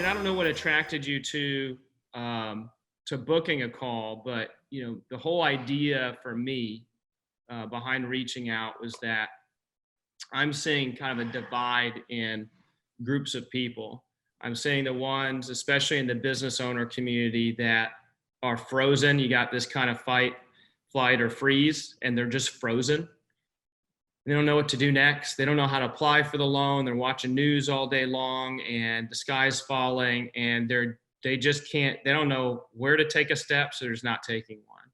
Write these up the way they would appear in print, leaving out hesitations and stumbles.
I don't know what attracted you to booking a call, but the whole idea for me behind reaching out was that I'm seeing kind of a divide in groups of people. I'm seeing the ones, especially in the business owner community, that are frozen. You got this kind of fight, flight, or freeze, and they're just frozen. They don't know what to do next. They don't know how to apply for the loan. They're watching news all day long, and the sky's falling, and they just can't. They don't know where to take a step, so there's not taking one.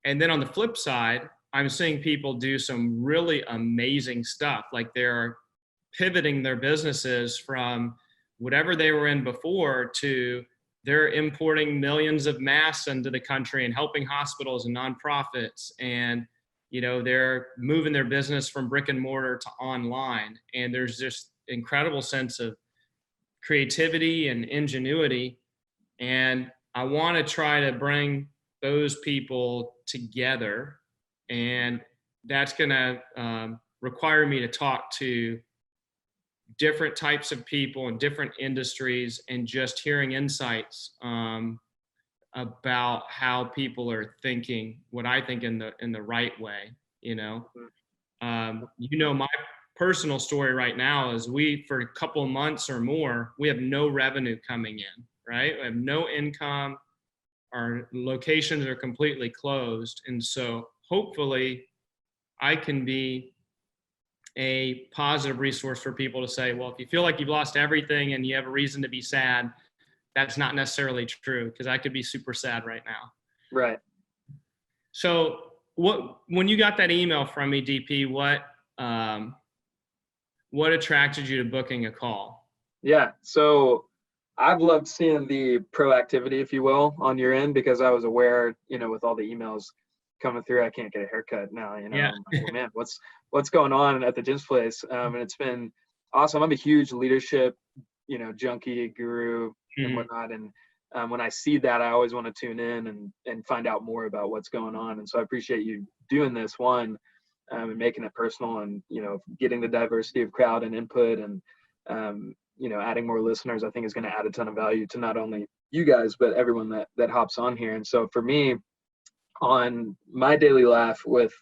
And then on the flip side, I'm seeing people do some really amazing stuff. Like they're pivoting their businesses from whatever they were in before to they're importing millions of masks into the country and helping hospitals and nonprofits. And, they're moving their business from brick and mortar to online. And there's this incredible sense of creativity and ingenuity. And I want to try to bring those people together. And that's going to require me to talk to different types of people in different industries and just hearing insights about how people are thinking, what I think in the right way. My personal story right now is for a couple of months or more, we have no revenue coming in, right? We have no income. Our locations are completely closed. And so hopefully I can be a positive resource for people to say, well, if you feel like you've lost everything and you have a reason to be sad, that's not necessarily true, because I could be super sad right now. Right. So when you got that email from me, DP, what attracted you to booking a call? Yeah. So I've loved seeing the proactivity, if you will, on your end, because I was aware, with all the emails coming through, I can't get a haircut now, Yeah. I'm like, oh, man, what's going on at the Jim's place? And it's been awesome. I'm a huge leadership, junkie, guru, and whatnot. And when I see that, I always want to tune in and find out more about what's going on. And so I appreciate you doing this one and making it personal and, getting the diversity of crowd and input and, adding more listeners, I think is going to add a ton of value to not only you guys, but everyone that hops on here. And so for me, on my daily life with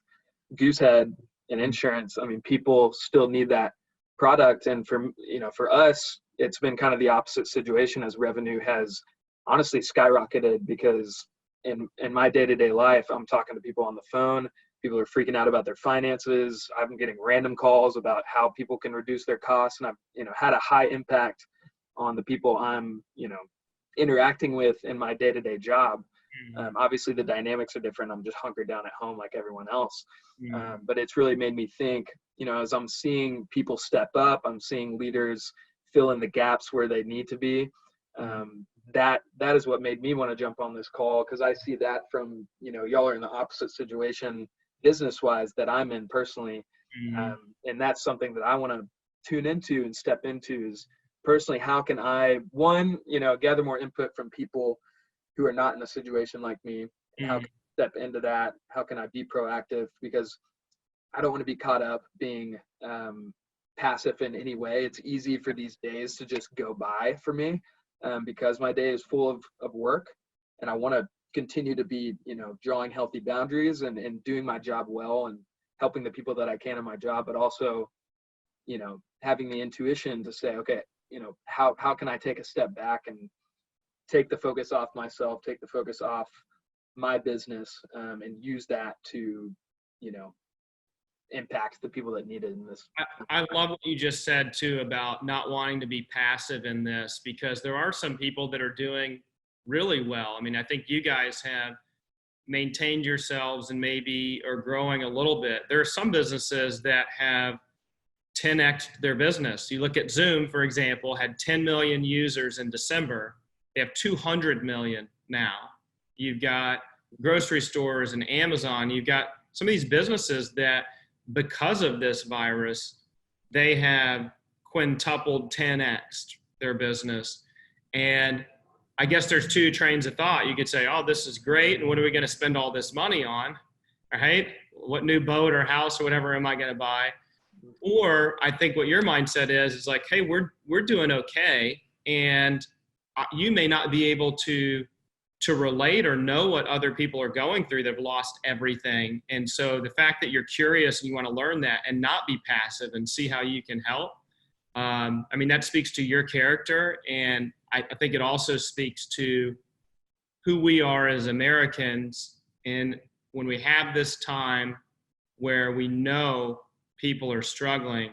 Goosehead and insurance, I mean, people still need that product. And for us, it's been kind of the opposite situation as revenue has honestly skyrocketed, because in my day-to-day life, I'm talking to people on the phone. People are freaking out about their finances. I'm getting random calls about how people can reduce their costs. And I've, had a high impact on the people I'm, interacting with in my day-to-day job. Obviously the dynamics are different. I'm just hunkered down at home like everyone else. But it's really made me think, as I'm seeing people step up, I'm seeing leaders fill in the gaps where they need to be. That is what made me want to jump on this call, because I see that from, y'all are in the opposite situation business-wise that I'm in personally. And that's something that I want to tune into and step into is personally, how can I, one, gather more input from people who are not in a situation like me? How can I step into that? How can I be proactive? Because I don't want to be caught up being passive in any way. It's easy for these days to just go by for me because my day is full of work, and I want to continue to be, drawing healthy boundaries and doing my job well and helping the people that I can in my job, but also, having the intuition to say, okay, how can I take a step back and take the focus off myself, take the focus off my business, and use that to, impact the people that need it in this. I love what you just said too about not wanting to be passive in this, because there are some people that are doing really well. I mean, I think you guys have maintained yourselves and maybe are growing a little bit. There are some businesses that have 10x their business. You look at Zoom, for example, had 10 million users in December. They have 200 million now. You've got grocery stores and Amazon. You've got some of these businesses that, because of this virus, they have quintupled, 10x'd their business. And I guess there's two trains of thought. You could say, oh, this is great, and what are we going to spend all this money on? Right? What new boat or house or whatever am I going to buy? Or I think what your mindset is like, hey, we're doing okay, and you may not be able to relate or know what other people are going through that have lost everything. And so the fact that you're curious and you want to learn that and not be passive and see how you can help, I mean, that speaks to your character. And I think it also speaks to who we are as Americans. And when we have this time where we know people are struggling,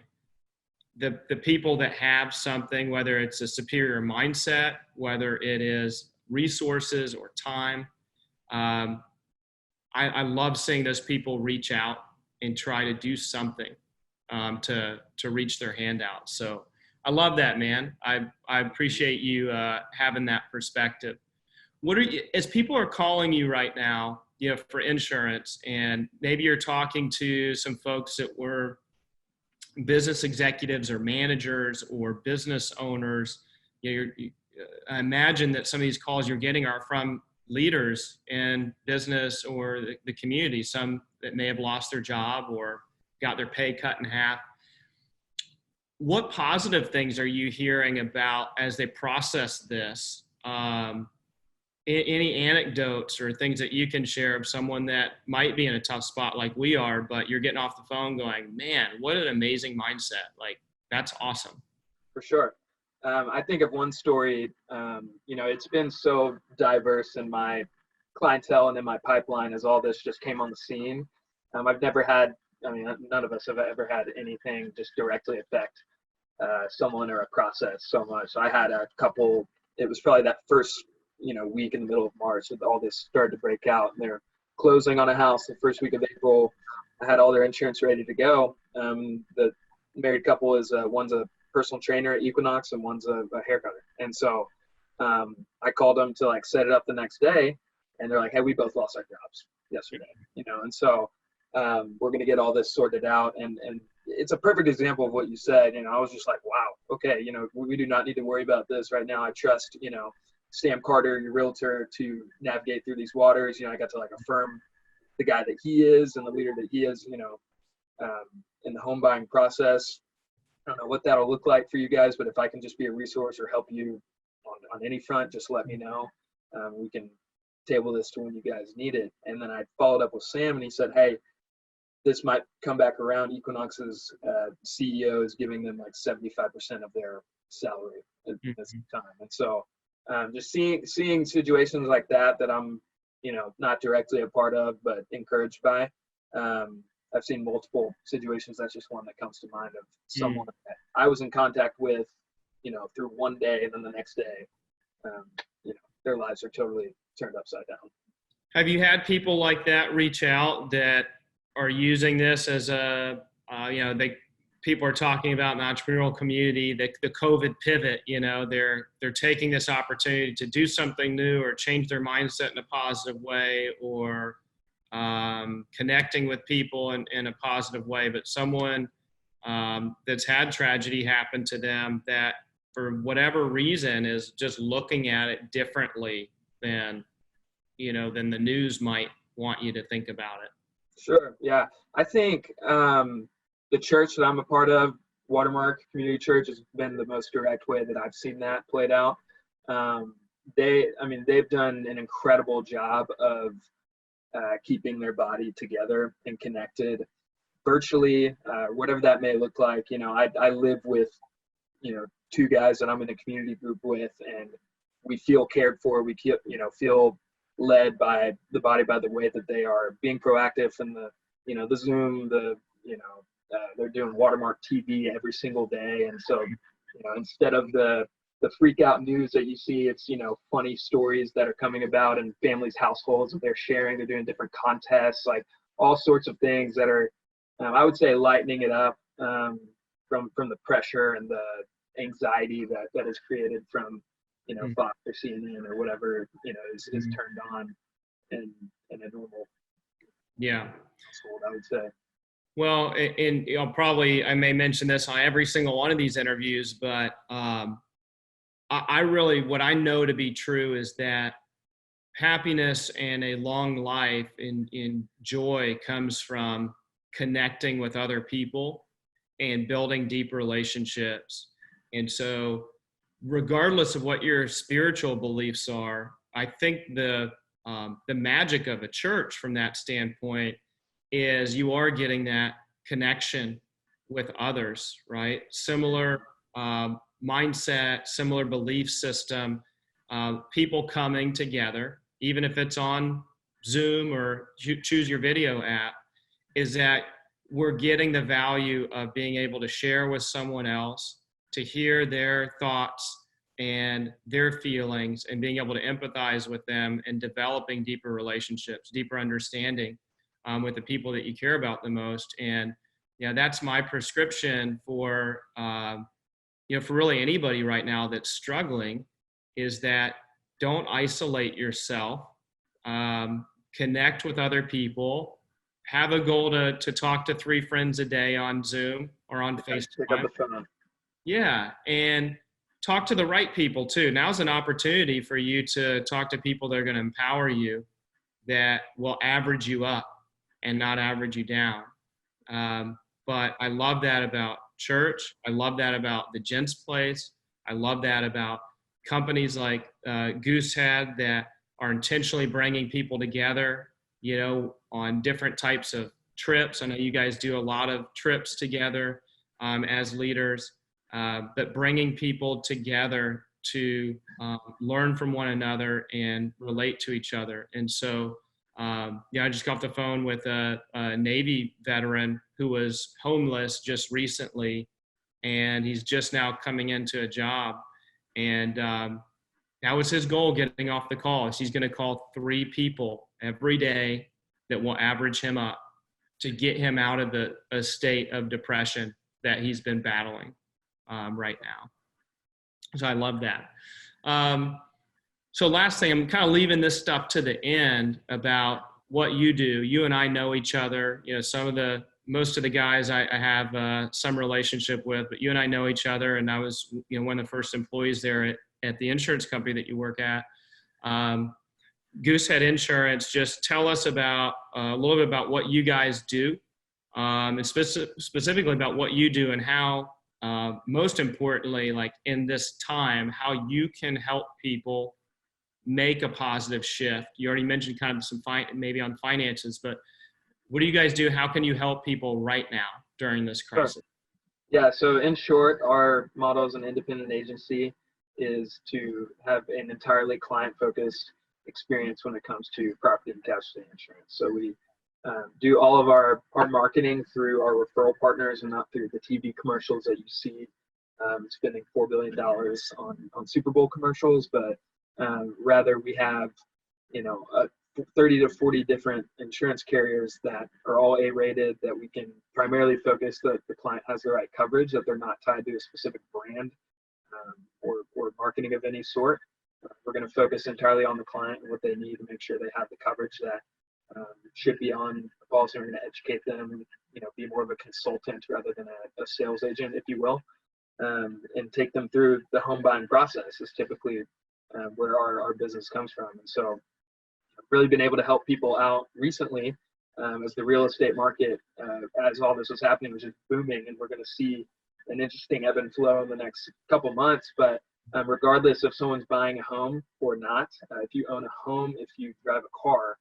the people that have something, whether it's a superior mindset, whether it is resources or time, I love seeing those people reach out and try to do something to reach their hand out. So I love that, man. I appreciate you having that perspective. What are you, as people are calling you right now, you know, for insurance, and maybe you're talking to some folks that were business executives or managers or business owners, you know, I imagine that some of these calls you're getting are from leaders in business or the community, some that may have lost their job or got their pay cut in half. What positive things are you hearing about as they process this? Any anecdotes or things that you can share of someone that might be in a tough spot like we are, but you're getting off the phone going, man, what an amazing mindset. Like, that's awesome. For sure. I think of one story, you know, it's been so diverse in my clientele and in my pipeline as all this just came on the scene. I've never had, I mean, none of us have ever had anything just directly affect someone or a process so much. I had a couple, it was probably that first, you know, week in the middle of March that all this started to break out, and they're closing on a house the first week of April. I had all their insurance ready to go. The married couple is one's a personal trainer at Equinox and one's a hair cutter. And so I called them to like set it up the next day, and they're like, hey, we both lost our jobs yesterday, you know? And so we're going to get all this sorted out. And it's a perfect example of what you said. You know, I was just like, wow, okay, you know, we do not need to worry about this right now. I trust, you know, Sam Carter, your realtor, to navigate through these waters. You know, I got to like affirm the guy that he is and the leader that he is, you know, in the home buying process. I don't know what that'll look like for you guys, but if I can just be a resource or help you on any front, just let me know. We can table this to when you guys need it. And then I followed up with Sam, and he said, hey, this might come back around. Equinox's CEO is giving them like 75% of their salary at this time. And so just seeing situations like that I'm, you know, not directly a part of, but encouraged by. I've seen multiple situations. That's just one that comes to mind of someone that I was in contact with, you know, through one day, and then the next day, you know, their lives are totally turned upside down. Have you had people like that reach out that are using this as a, you know, people are talking about in the entrepreneurial community, the COVID pivot, you know, they're taking this opportunity to do something new or change their mindset in a positive way, or connecting with people in a positive way, but someone that's had tragedy happen to them that for whatever reason is just looking at it differently than, you know, than the news might want you to think about it. Sure. Yeah. I think the church that I'm a part of, Watermark Community Church, has been the most direct way that I've seen that played out. They've done an incredible job of keeping their body together and connected virtually, whatever that may look like. You know, I live with, you know, two guys that I'm in a community group with, and we feel cared for. We feel led by the body, by the way that they are being proactive in the, you know, the Zoom, they're doing Watermark TV every single day. And so, you know, instead of the freak out news that you see, it's, you know, funny stories that are coming about in families' households that they're sharing. They're doing different contests, like all sorts of things that are, I would say, lightening it up from the pressure and the anxiety that is created from, you know, Fox or CNN or whatever, you know, is turned on in a normal household, I would say. Well, and you know, I may mention this on every single one of these interviews, but I really, what I know to be true is that happiness and a long life in joy comes from connecting with other people and building deep relationships. And so regardless of what your spiritual beliefs are, I think the magic of a church from that standpoint is you are getting that connection with others, right? Similar mindset, similar belief system, people coming together, even if it's on Zoom or choose your video app, is that we're getting the value of being able to share with someone else, to hear their thoughts and their feelings, and being able to empathize with them and developing deeper relationships, deeper understanding with the people that you care about the most. And yeah, that's my prescription for for really anybody right now that's struggling, is that don't isolate yourself, connect with other people, have a goal to talk to 3 friends a day on Zoom or on Pick Facebook. up the phone. Yeah, and talk to the right people too. Now's an opportunity for you to talk to people that are going to empower you, that will average you up and not average you down. But I love that about church. I love that about the Gents Place. I love that about companies like Goosehead that are intentionally bringing people together, on different types of trips. I know you guys do a lot of trips together as leaders, but bringing people together to learn from one another and relate to each other. And so, I just got off the phone with a Navy veteran who was homeless just recently, and he's just now coming into a job. And that was his goal getting off the call. Is he's going to call 3 people every day that will average him up to get him out of a state of depression that he's been battling right now. So I love that. So last thing, I'm kind of leaving this stuff to the end about what you do. You and I know each other. Most of the guys I have some relationship with, but you and I know each other. And I was, one of the first employees there at the insurance company that you work at. Goosehead Insurance. Just tell us about a little bit about what you guys do, and specifically about what you do and how, most importantly, like in this time, how you can help people make a positive shift. You already mentioned kind of some maybe on finances, but what do you guys do? How can you help people right now during this crisis? Sure. Yeah, so in short, our model as an independent agency is to have an entirely client-focused experience when it comes to property and casualty insurance. So we do all of our marketing through our referral partners and not through the TV commercials that you see spending $4 billion on Super Bowl commercials, but rather we have 30 to 40 different insurance carriers that are all A-rated, that we can primarily focus that the client has the right coverage, that they're not tied to a specific brand or marketing of any sort. We're going to focus entirely on the client and what they need to make sure they have the coverage that should be on the policy. We're going to educate them, be more of a consultant rather than a sales agent, if you will, and take them through the home buying process is typically where our business comes from. And so I've really been able to help people out recently as the real estate market, as all this was happening, was just booming, and we're going to see an interesting ebb and flow in the next couple months. But regardless if someone's buying a home or not, if you own a home, if you drive a car,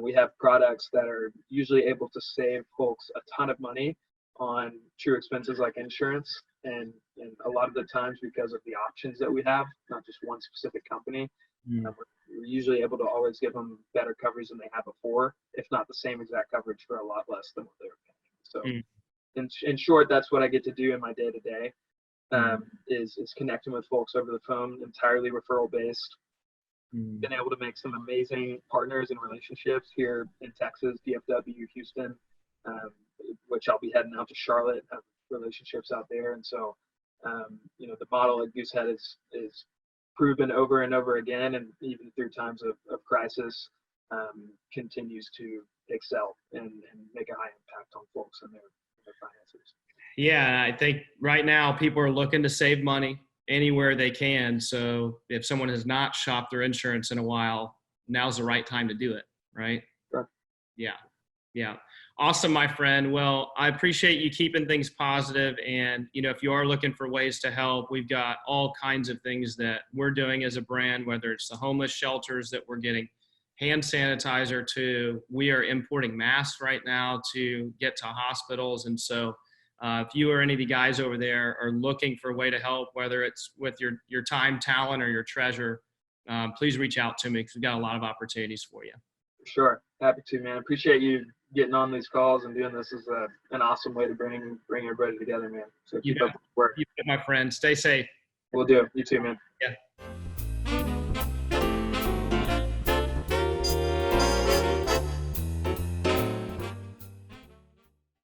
we have products that are usually able to save folks a ton of money on true expenses like insurance. And a lot of the times, because of the options that we have, not just one specific company, we're usually able to always give them better coverage than they had before, if not the same exact coverage for a lot less than what they were paying. So in short, that's what I get to do in my day-to-day, is connecting with folks over the phone, entirely referral based. Been able to make some amazing partners and relationships here in Texas, DFW, Houston, which I'll be heading out to Charlotte, have relationships out there. And so, the model at Goosehead is proven over and over again, and even through times of crisis, continues to excel and make a high impact on folks and their finances. Yeah, I think right now people are looking to save money anywhere they can. So if someone has not shopped their insurance in a while, now's the right time to do it, right? Sure. Yeah. Yeah. Awesome, my friend. Well, I appreciate you keeping things positive. And, if you are looking for ways to help, we've got all kinds of things that we're doing as a brand, whether it's the homeless shelters that we're getting hand sanitizer to, we are importing masks right now to get to hospitals. And so, if you or any of the guys over there are looking for a way to help, whether it's with your time, talent, or your treasure, please reach out to me because we've got a lot of opportunities for you. Sure. Happy to, man. Appreciate you getting on these calls and doing this. Is an awesome way to bring everybody together, man. So You keep bet. up with the work. You bet, my friend. Stay safe. We'll do. You too, man. Yeah.